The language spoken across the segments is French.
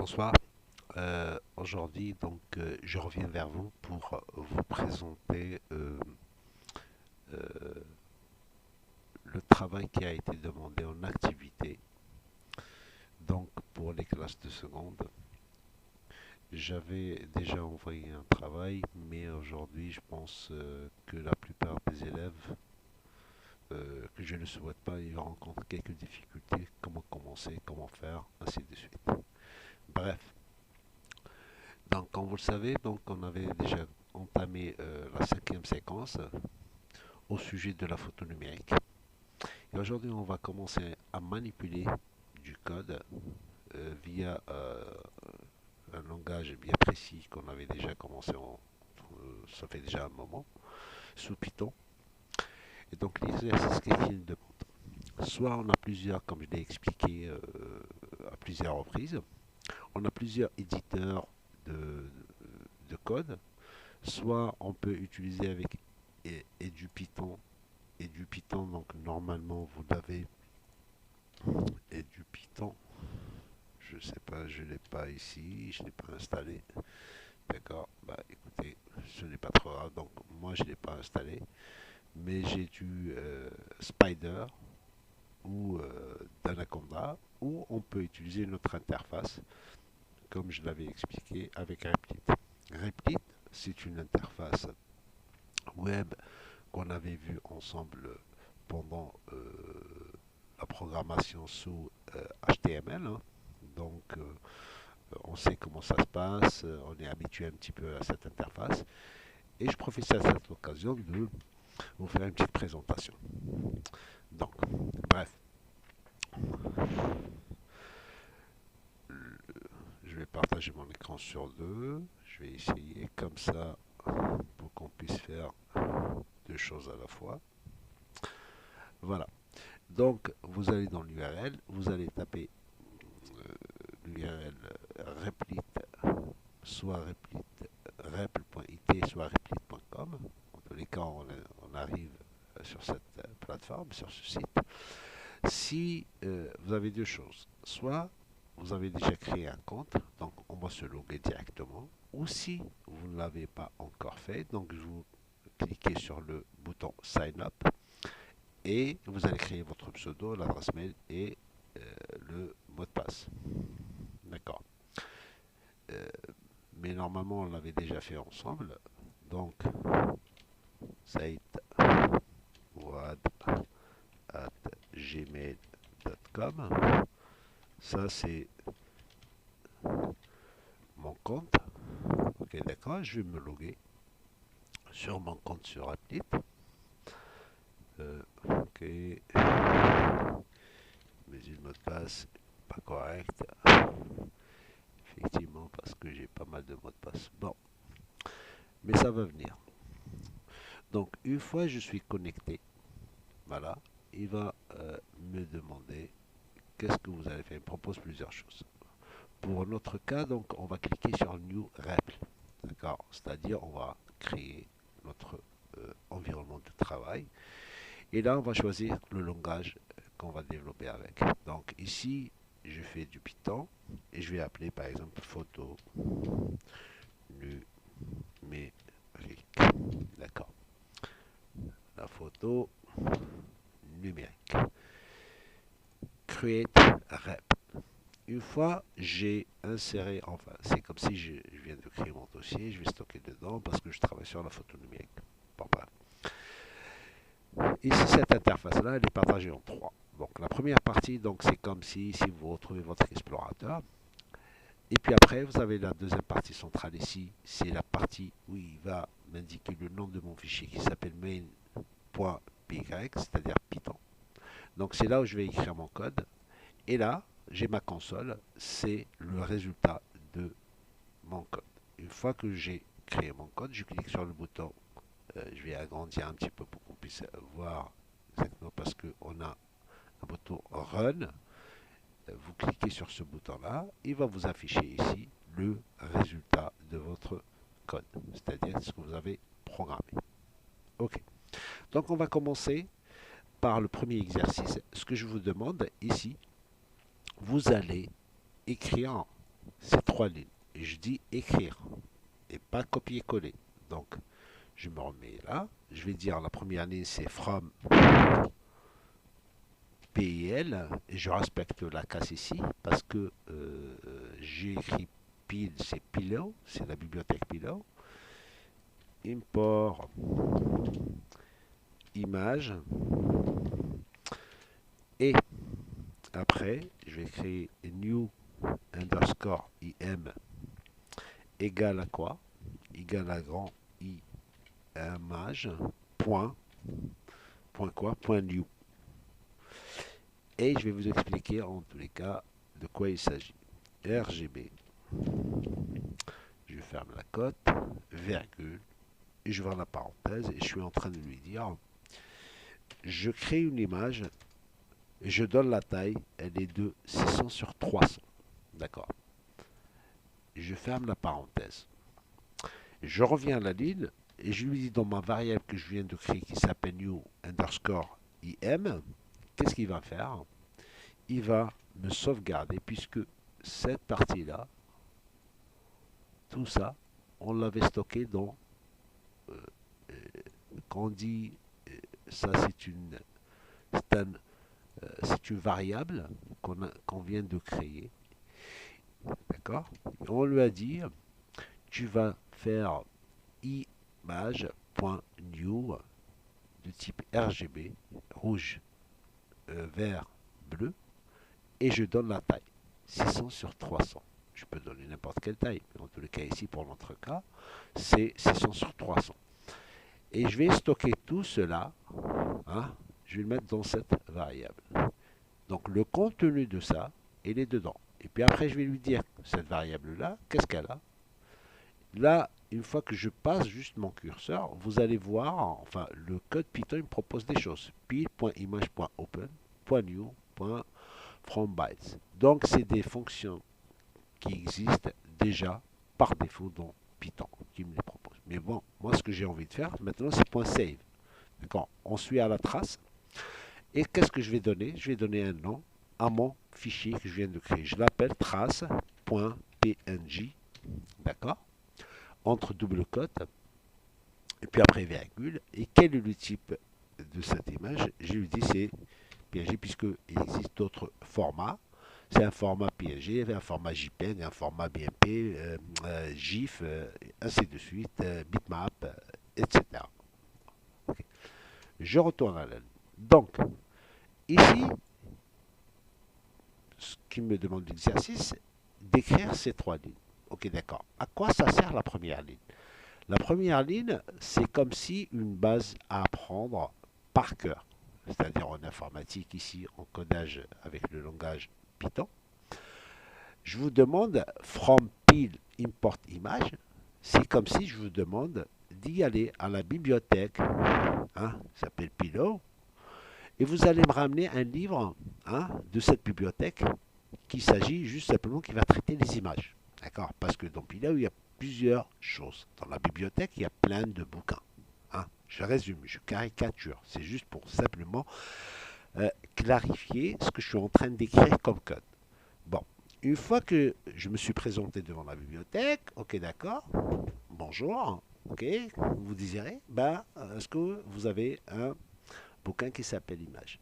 bonsoir. Aujourd'hui, je reviens vers vous pour vous présenter euh, le travail qui a été demandé en activité. Donc, pour les classes de seconde, j'avais déjà envoyé un travail, mais aujourd'hui, je pense que la plupart des élèves que je ne souhaite pas, ils rencontrent quelques difficultés. Comment commencer, comment faire, ainsi de suite. Bref. Donc, comme vous le savez, on avait déjà entamé la cinquième séquence au sujet de la photo numérique. Et aujourd'hui, on va commencer à manipuler du code via un langage bien précis qu'on avait déjà commencé, ça fait déjà un moment, sous Python. Et donc, l'exercice qu'il demande, soit on a plusieurs, comme je l'ai expliqué à plusieurs reprises, on a plusieurs éditeurs de, de code. Soit on peut utiliser avec et du Python. Et du Python, donc normalement vous l'avez. Et du Python, je sais pas, je l'ai pas ici, je l'ai pas installé. D'accord, bah écoutez, ce n'est pas trop grave. Donc moi je l'ai pas installé, mais j'ai du Spider ou d'Anaconda, ou on peut utiliser notre interface, comme je l'avais expliqué avec Replit. Replit, c'est une interface web qu'on avait vu ensemble pendant la programmation sous HTML, hein. Donc, on sait comment ça se passe, on est habitué un petit peu à cette interface. Et je profite à cette occasion de vous faire une petite présentation. Donc, bref, je vais partager mon écran sur deux. Je vais essayer comme ça pour qu'on puisse faire deux choses à la fois. Voilà. Donc, vous allez dans l'URL, vous allez taper l'URL replit, soit replit, repl.it, soit replit.com. En tous les cas, on arrive sur cette plateforme, sur ce site. Si vous avez deux choses, soit vous avez déjà créé un compte, donc on va se loguer directement, ou si vous ne l'avez pas encore fait, donc vous cliquez sur le bouton Sign Up et vous allez créer votre pseudo, l'adresse mail et le mot de passe. D'accord. Euh, mais normalement, on l'avait déjà fait ensemble. Donc, saïdwad@gmail.com. Ça, c'est mon compte. Ok, d'accord. Je vais me loguer sur mon compte sur Applit. Ok. Mais le mot de passe pas correct. Effectivement, parce que j'ai pas mal de mots de passe. Bon, mais ça va venir. Donc, une fois que je suis connecté, voilà, il va me demander qu'est-ce que vous allez faire. Il me propose plusieurs choses. Pour notre cas, donc, on va cliquer sur New Repl. D'accord. C'est-à-dire, on va créer notre environnement de travail. Et là, on va choisir le langage qu'on va développer avec. Donc, ici, je fais du Python et je vais appeler, par exemple, photo numérique. D'accord. La photo numérique. Create Rep. Une fois j'ai inséré, enfin c'est comme si je viens de créer mon dossier, je vais stocker dedans parce que je travaille sur la photo numérique. Bon, bref. Ici cette interface là elle est partagée en trois. Donc la première partie donc c'est comme si vous retrouvez votre explorateur. Et puis après vous avez la deuxième partie centrale ici, c'est la partie où il va m'indiquer le nom de mon fichier qui s'appelle main.py, c'est-à-dire Python. Donc c'est là où je vais écrire mon code. Et là, j'ai ma console, c'est le résultat de mon code. Une fois que j'ai créé mon code, je clique sur le bouton, je vais agrandir un petit peu pour qu'on puisse voir exactement parce qu'on a un bouton Run. Vous cliquez sur ce bouton-là, il va vous afficher ici le résultat de votre code, c'est-à-dire ce que vous avez programmé. Ok, donc on va commencer par le premier exercice. Ce que je vous demande ici, vous allez écrire ces trois lignes. Et je dis écrire et pas copier-coller. Donc, je me remets là. Je vais dire la première ligne, c'est from PIL. Et je respecte la casse ici parce que j'ai écrit pile, c'est Pillow, c'est la bibliothèque Pillow. Import image. Et après, je vais créer new underscore im égale à quoi? Égale à grand i image point quoi? Point new. Et je vais vous expliquer en tous les cas de quoi il s'agit. RGB. Je ferme la cote, virgule, et je vais la parenthèse et je suis en train de lui dire je crée une image et je donne la taille, elle est de 600 sur 300. D'accord. Je ferme la parenthèse. Je reviens à la ligne et je lui dis dans ma variable que je viens de créer qui s'appelle new underscore im, qu'est-ce qu'il va faire? Il va me sauvegarder puisque cette partie-là, tout ça, on l'avait stocké dans, quand on dit, ça c'est une variable qu'on vient de créer, d'accord? On lui a dit, tu vas faire image.new de type RGB, rouge, vert, bleu, et je donne la taille, 600 sur 300. Je peux donner n'importe quelle taille, mais en tous les cas ici, pour notre cas, c'est 600 sur 300. Et je vais stocker tout cela, hein, je vais le mettre dans cette variable. Donc le contenu de ça, il est dedans. Et puis après, je vais lui dire, cette variable-là, qu'est-ce qu'elle a? Là, une fois que je passe juste mon curseur, vous allez voir, enfin, le code Python il me propose des choses. pile.image.open.new.fromBytes. Donc, c'est des fonctions qui existent déjà par défaut dans Python, qui me les propose. Mais bon, moi, ce que j'ai envie de faire maintenant, c'est .save. D'accord? On suit à la trace. Et qu'est-ce que je vais donner? Je vais donner un nom à mon fichier que je viens de créer. Je l'appelle trace.png. D'accord? Entre double cote, et puis après virgule. Et quel est le type de cette image? Je lui dis c'est PNG, puisqu'il existe d'autres formats. C'est un format PNG, un format JPEG, un format BMP, GIF, ainsi de suite, bitmap, etc. Okay. Je retourne à la ligne. Donc, ici, ce qui me demande l'exercice, d'écrire ces trois lignes. Ok, d'accord. À quoi ça sert la première ligne? La première ligne, c'est comme si une base à apprendre par cœur. C'est-à-dire en informatique, ici, en codage avec le langage Python. Je vous demande from pile import image. C'est comme si je vous demande d'y aller à la bibliothèque, hein, ça s'appelle Pillow, et vous allez me ramener un livre, hein, de cette bibliothèque qui s'agit juste simplement qui va traiter les images. D'accord? Parce que dans Pillow, il y a plusieurs choses. Dans la bibliothèque, il y a plein de bouquins. Hein? Je résume, je caricature. C'est juste pour simplement clarifier ce que je suis en train d'écrire comme code. Bon, une fois que je me suis présenté devant la bibliothèque, ok, d'accord, bonjour, ok, vous désirez, ben, est-ce que vous avez un bouquin qui s'appelle Image?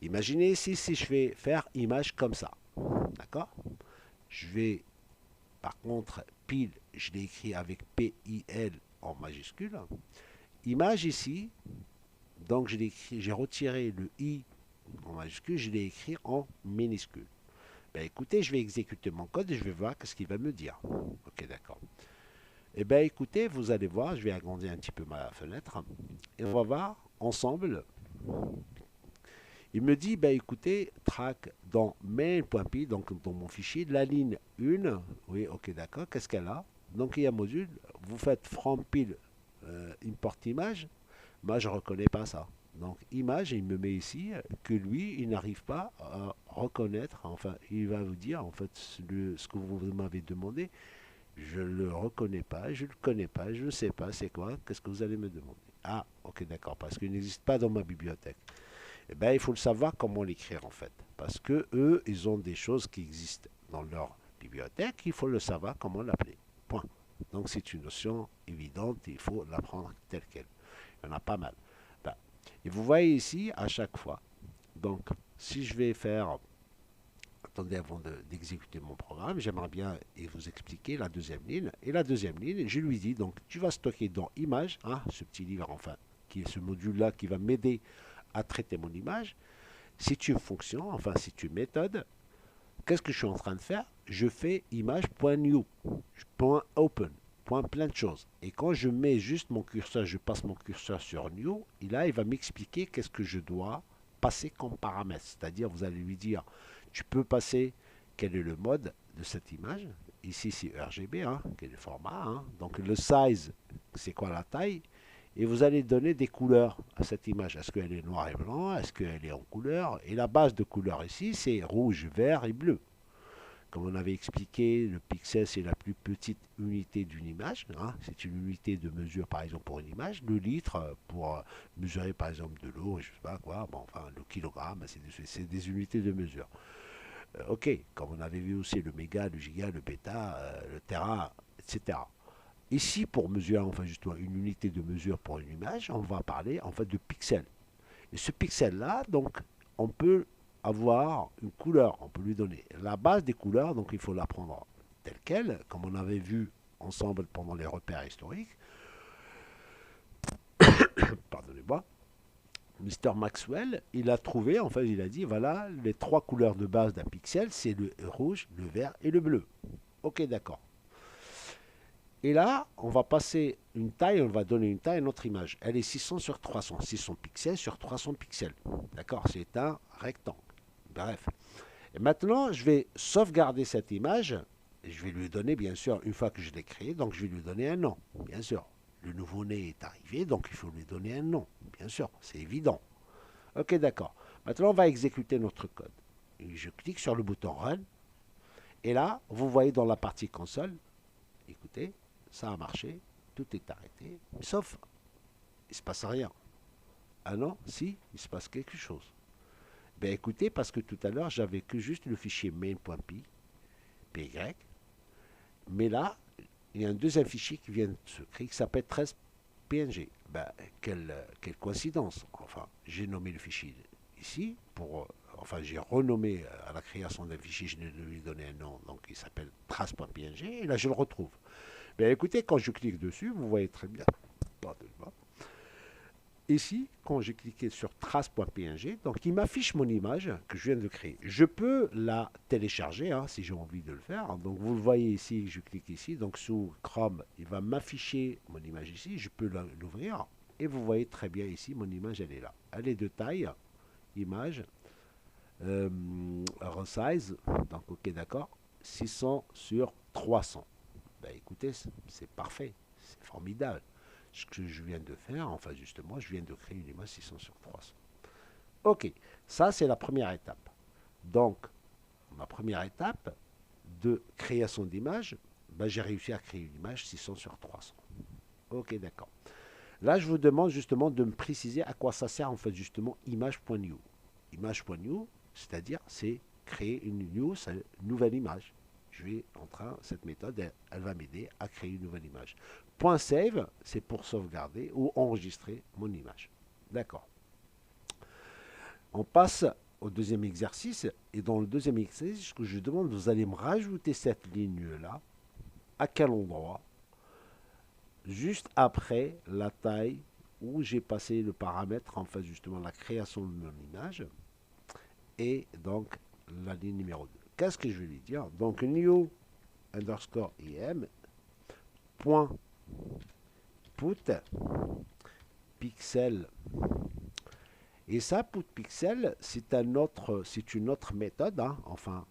Imaginez ici si je vais faire image comme ça, d'accord? Je vais, par contre, pile, je l'ai écrit avec P-I-L en majuscule. Image ici, donc j'ai retiré le I en majuscule, je l'ai écrit en minuscule. Ben écoutez, je vais exécuter mon code et je vais voir ce qu'il va me dire. Ok, d'accord. Eh bien, écoutez, vous allez voir, je vais agrandir un petit peu ma fenêtre et on va voir ensemble. Il me dit, ben écoutez, track dans main.py, donc dans mon fichier, la ligne 1, oui, ok, d'accord, qu'est-ce qu'elle a? Donc il y a un module, vous faites from pile import image, moi je ne reconnais pas ça. Donc image, il me met ici que lui, il n'arrive pas à reconnaître, enfin, il va vous dire, en fait, ce que vous m'avez demandé, je ne le reconnais pas, je ne le connais pas, je ne sais pas c'est quoi, qu'est-ce que vous allez me demander? Ah, ok, d'accord, parce qu'il n'existe pas dans ma bibliothèque. Eh bien, il faut le savoir comment l'écrire en fait, parce que eux, ils ont des choses qui existent dans leur bibliothèque, il faut le savoir comment l'appeler. Point. Donc c'est une notion évidente, il faut l'apprendre telle qu'elle. Il y en a pas mal. Ben, et vous voyez ici, à chaque fois, donc si je vais faire, attendez avant d'exécuter mon programme, j'aimerais bien vous expliquer la deuxième ligne. Et la deuxième ligne, je lui dis, donc tu vas stocker dans image, hein, ce petit livre enfin, qui est ce module-là qui va m'aider à traiter mon image. C'est une fonction, enfin c'est une méthode. Qu'est-ce que je suis en train de faire? Je fais image.new, .open, plein de choses. Et quand je mets juste mon curseur, je passe mon curseur sur new, et là il va m'expliquer qu'est-ce que je dois passer comme paramètre. C'est-à-dire vous allez lui dire, tu peux passer quel est le mode de cette image. Ici c'est RGB, hein, quel est le format. Hein. Donc le size, c'est quoi la taille? Et vous allez donner des couleurs à cette image. Est-ce qu'elle est noire et blanc? Est-ce qu'elle est en couleur? Et la base de couleurs ici, c'est rouge, vert et bleu. Comme on avait expliqué, le pixel, c'est la plus petite unité d'une image. Hein. C'est une unité de mesure, par exemple, pour une image. Le litre, pour mesurer, par exemple, de l'eau, je ne sais pas quoi. Bon, enfin, le kilogramme, c'est des unités de mesure. Ok, comme on avait vu aussi le méga, le giga, le bêta, le tera, etc. Ici, pour mesurer enfin justement une unité de mesure pour une image, on va parler en fait de pixels. Et ce pixel-là, donc, on peut avoir une couleur, on peut lui donner la base des couleurs, donc il faut la prendre telle qu'elle, comme on avait vu ensemble pendant les repères historiques. Pardonnez-moi. Mr. Maxwell, il a trouvé, en fait, il a dit, voilà, les trois couleurs de base d'un pixel, c'est le rouge, le vert et le bleu. Ok, d'accord. Et là, on va passer une taille, on va donner une taille à notre image. Elle est 600 sur 300, 600 pixels sur 300 pixels. D'accord, c'est un rectangle. Bref. Et maintenant, je vais sauvegarder cette image. Et je vais lui donner, bien sûr, une fois que je l'ai créée, donc je vais lui donner un nom, bien sûr. Le nouveau-né est arrivé, donc il faut lui donner un nom, bien sûr, c'est évident. Ok, d'accord. Maintenant, on va exécuter notre code. Et je clique sur le bouton Run. Et là, vous voyez dans la partie console, écoutez, ça a marché, tout est arrêté, sauf, il ne se passe rien. Ah non, si, il se passe quelque chose. Ben écoutez, parce que tout à l'heure, j'avais que juste le fichier main.py, py, mais là, il y a un deuxième fichier qui vient de se créer qui s'appelle 13png. Ben, quelle coïncidence. Enfin, j'ai nommé le fichier ici, enfin, j'ai renommé à la création d'un fichier, je lui ai donné un nom, donc il s'appelle trace.png, et là, je le retrouve. Ben écoutez, quand je clique dessus, vous voyez très bien. Pardonnez-moi. Ici, quand j'ai cliqué sur trace.png, donc il m'affiche mon image que je viens de créer. Je peux la télécharger hein, si j'ai envie de le faire. Donc vous le voyez ici, je clique ici. Donc sous Chrome, il va m'afficher mon image ici. Je peux l'ouvrir. Et vous voyez très bien ici, mon image, elle est là. Elle est de taille, image, resize. Donc ok, d'accord. 600 sur 300. Ben écoutez, c'est parfait. C'est formidable. Ce que je viens de faire, enfin justement, je viens de créer une image 600 sur 300. Ok, ça c'est la première étape. Donc, ma première étape de création d'image, ben, j'ai réussi à créer une image 600 sur 300. Ok, d'accord. Là, je vous demande justement de me préciser à quoi ça sert en fait justement image.new. Image.new, c'est-à-dire c'est créer une nouvelle image. Je vais en train, cette méthode, elle va m'aider à créer une nouvelle image. .save, c'est pour sauvegarder ou enregistrer mon image. D'accord. On passe au deuxième exercice. Et dans le deuxième exercice, ce que je demande, vous allez me rajouter cette ligne-là. À quel endroit? Juste après la taille où j'ai passé le paramètre, en fait, justement, la création de mon image. Et donc, la ligne numéro 2. Qu'est-ce que je vais lui dire? Donc, new underscore im point put pixel. Et ça, put pixel, c'est une autre méthode. Hein. Enfin,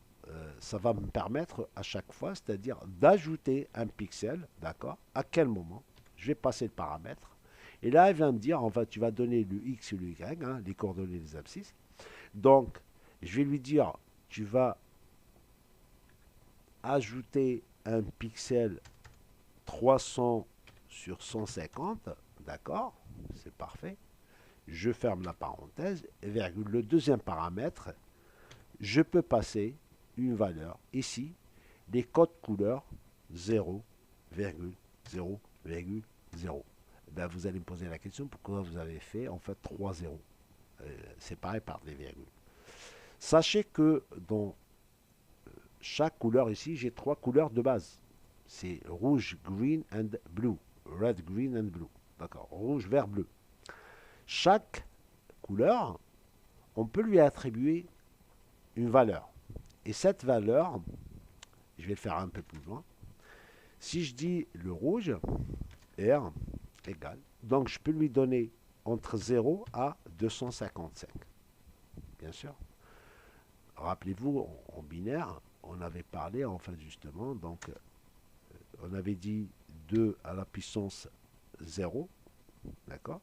ça va me permettre à chaque fois, c'est-à-dire d'ajouter un pixel, d'accord? À quel moment? Je vais passer le paramètre. Et là, elle va me dire, enfin, tu vas donner le X et le Y, hein, les coordonnées des abscisses. Donc, je vais lui dire, tu vas ajouter un pixel 300 sur 150, d'accord? C'est parfait. Je ferme la parenthèse, virgule. Le deuxième paramètre, je peux passer une valeur ici les codes couleurs 0,0,0. Ben, vous allez me poser la question pourquoi vous avez fait en fait 3 zéros séparés par des virgules. Sachez que dans chaque couleur ici, j'ai 3 couleurs de base. C'est rouge, green and blue. Red, green and blue. D'accord. Rouge, vert, bleu. Chaque couleur, on peut lui attribuer une valeur. Et cette valeur, je vais le faire un peu plus loin. Si je dis le rouge, R égale. Donc je peux lui donner entre 0 à 255. Bien sûr. Rappelez-vous, en binaire, on avait parlé, enfin justement, donc on avait dit 2 à la puissance 0, d'accord?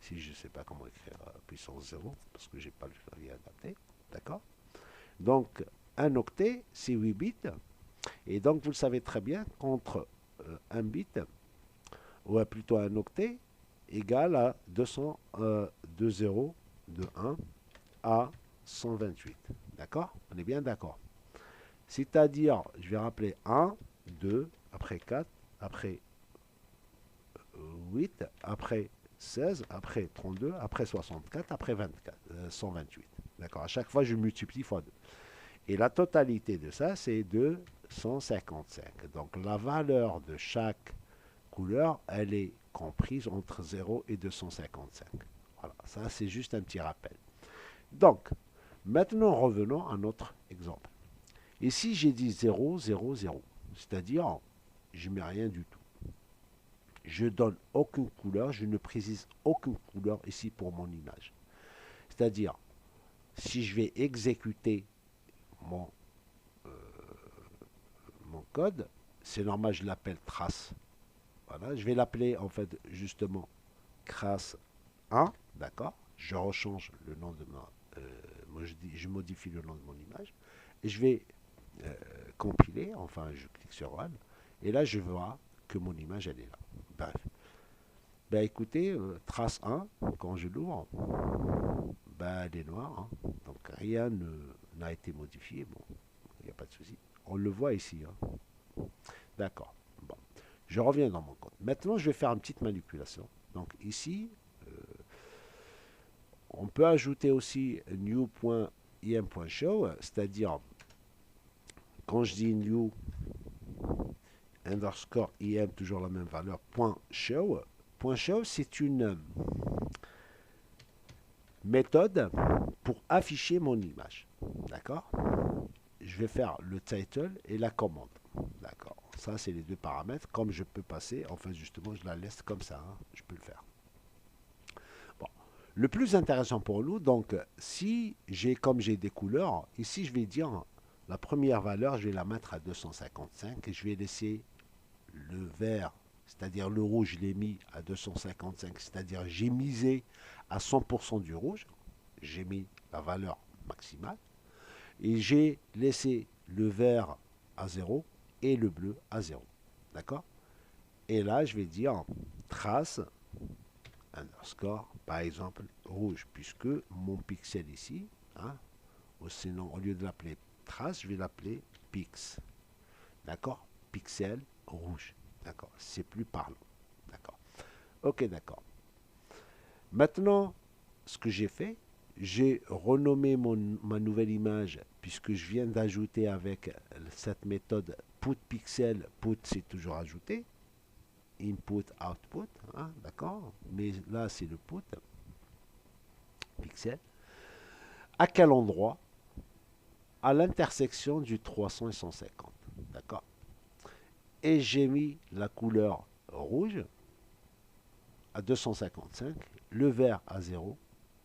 Si je ne sais pas comment écrire puissance 0, parce que je n'ai pas le clavier adapté, d'accord? Donc, un octet, c'est 8 bits, et donc vous le savez très bien qu'entre un bit, ou plutôt un octet, égale à 200, 2 0, de 1 à 128, d'accord? On est bien d'accord. C'est-à-dire, je vais rappeler 1, 2, après 4, après 8, après 16, après 32, après 64, après 24, 128. D'accord. À chaque fois, je multiplie fois 2. Et la totalité de ça, c'est 255. Donc, la valeur de chaque couleur, elle est comprise entre 0 et 255. Voilà. Ça, c'est juste un petit rappel. Donc, maintenant, revenons à notre exemple. Ici, j'ai dit 0, 0, 0. C'est-à-dire, je ne mets rien du tout. Je donne aucune couleur, je ne précise aucune couleur ici pour mon image. C'est-à-dire, si je vais exécuter mon, mon code, c'est normal, je l'appelle trace. Voilà, je vais l'appeler en fait justement trace 1, d'accord? Je rechange le nom de ma... je modifie le nom de mon image et je vais compiler, enfin je clique sur Run et là je vois que mon image elle est là. Bref. Ben écoutez, trace 1, quand je l'ouvre, ben elle est noire, hein. Donc rien n'a été modifié, bon, il n'y a pas de souci. On le voit ici, hein. D'accord. Bon. Je reviens dans mon code. Maintenant, je vais faire une petite manipulation. Donc ici, on peut ajouter aussi new.im.show, c'est-à-dire quand je dis new underscore im, toujours la même valeur, .show. .show, c'est une méthode pour afficher mon image. D'accord? Je vais faire le title et la commande. D'accord. Ça, c'est les deux paramètres. Comme je peux passer, enfin, justement, je la laisse comme ça. Hein, je peux le faire. Bon. Le plus intéressant pour nous, donc, si comme j'ai des couleurs, ici, je vais dire la première valeur, je vais la mettre à 255 et je vais laisser le vert, c'est-à-dire le rouge, je l'ai mis à 255, c'est-à-dire j'ai misé à 100% du rouge. J'ai mis la valeur maximale. Et j'ai laissé le vert à 0 et le bleu à 0. D'accord? Et là, je vais dire trace underscore, par exemple, rouge, puisque mon pixel ici, hein, ou sinon, au lieu de l'appeler trace, je vais l'appeler pix. D'accord? Pixel rouge. D'accord? C'est plus parlant. D'accord? Ok, d'accord. Maintenant, ce que j'ai fait, j'ai renommé ma nouvelle image puisque je viens d'ajouter avec cette méthode putPixel, put c'est toujours ajouté, input, output, hein, d'accord, mais là c'est le put, pixel. À quel endroit? À l'intersection du 300 et 150, d'accord. Et j'ai mis la couleur rouge à 255, le vert à 0,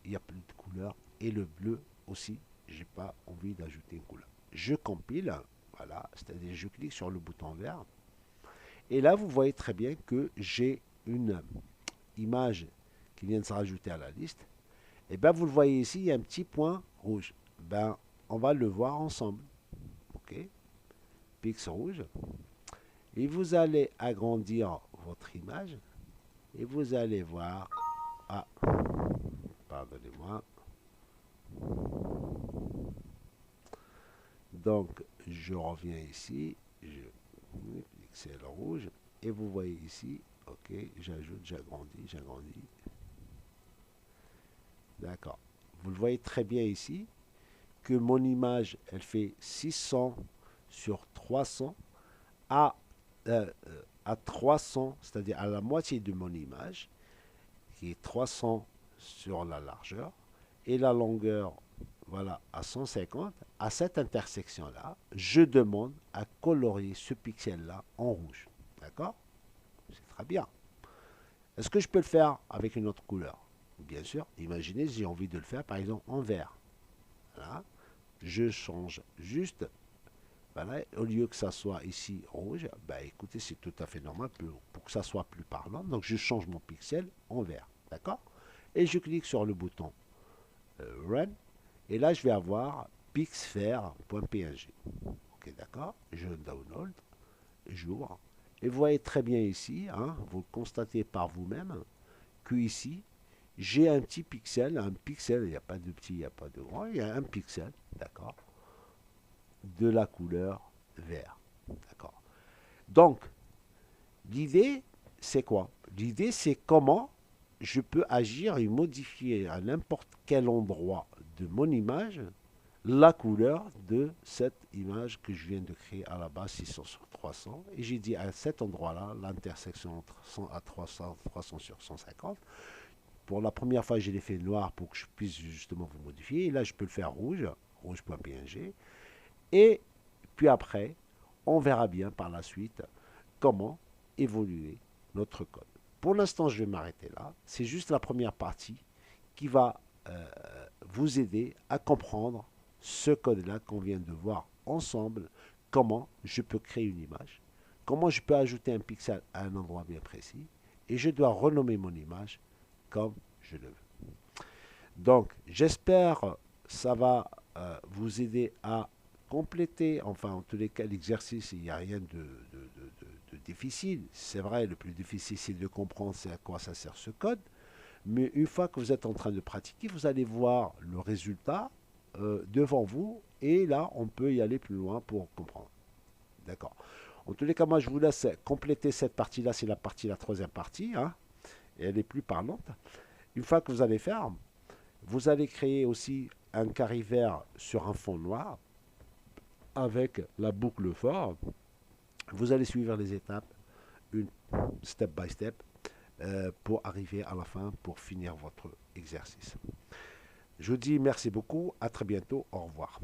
il n'y a plus de couleur, et le bleu aussi, j'ai pas envie d'ajouter une couleur. Je compile, voilà, c'est-à-dire je clique sur le bouton vert, et là vous voyez très bien que j'ai une image qui vient de se rajouter à la liste. Et bien vous le voyez ici, il y a un petit point rouge. Ben on va le voir ensemble. Ok, Pix rouge. Et vous allez agrandir votre image et vous allez voir. Ah, pardonnez-moi. Donc, je reviens ici, je pixel rouge, et vous voyez ici, ok, j'ajoute, j'agrandis. D'accord. Vous le voyez très bien ici, que mon image, elle fait 600 sur 300 à, à 300, c'est-à-dire à la moitié de mon image, qui est 300 sur la largeur, et la longueur, voilà, à 150. À cette intersection-là, je demande à colorier ce pixel-là en rouge. D'accord? C'est très bien. Est-ce que je peux le faire avec une autre couleur? Bien sûr. Imaginez, j'ai envie de le faire, par exemple, en vert. Voilà. Je change juste, voilà, au lieu que ça soit ici rouge, bah écoutez, c'est tout à fait normal pour que ça soit plus parlant. Donc je change mon pixel en vert, d'accord? Et je clique sur le bouton Run, et là je vais avoir pixfer.png. Ok, d'accord? Je download, j'ouvre, et vous voyez très bien ici, hein, vous le constatez par vous-même, que ici, j'ai un pixel, il n'y a pas de petit, il n'y a pas de grand, il y a un pixel, d'accord, de la couleur vert. D'accord. Donc, l'idée, c'est quoi? L'idée, c'est comment je peux agir et modifier à n'importe quel endroit de mon image la couleur de cette image que je viens de créer à la base 600 sur 300. Et j'ai dit à cet endroit-là, l'intersection entre 100 à 300, 300 sur 150. Pour la première fois, je l'ai fait noir pour que je puisse justement vous modifier. Et là, je peux le faire rouge, rouge.png. Et puis après, on verra bien par la suite comment évoluer notre code. Pour l'instant, je vais m'arrêter là. C'est juste la première partie qui va vous aider à comprendre ce code-là qu'on vient de voir ensemble, comment je peux créer une image, comment je peux ajouter un pixel à un endroit bien précis, et je dois renommer mon image comme je le veux. Donc, j'espère ça va vous aider à compléter, enfin en tous les cas l'exercice, il n'y a rien de difficile. C'est vrai, le plus difficile c'est de comprendre c'est à quoi ça sert ce code. Mais une fois que vous êtes en train de pratiquer, vous allez voir le résultat devant vous. Et là, on peut y aller plus loin pour comprendre. D'accord. En tous les cas, moi, je vous laisse compléter cette partie-là. C'est la troisième partie. Hein, et elle est plus parlante. Une fois que vous allez faire, vous allez créer aussi un carré vert sur un fond noir avec la boucle for. Vous allez suivre les étapes, une step by step, pour arriver à la fin, pour finir votre exercice. Je vous dis merci beaucoup, à très bientôt, au revoir.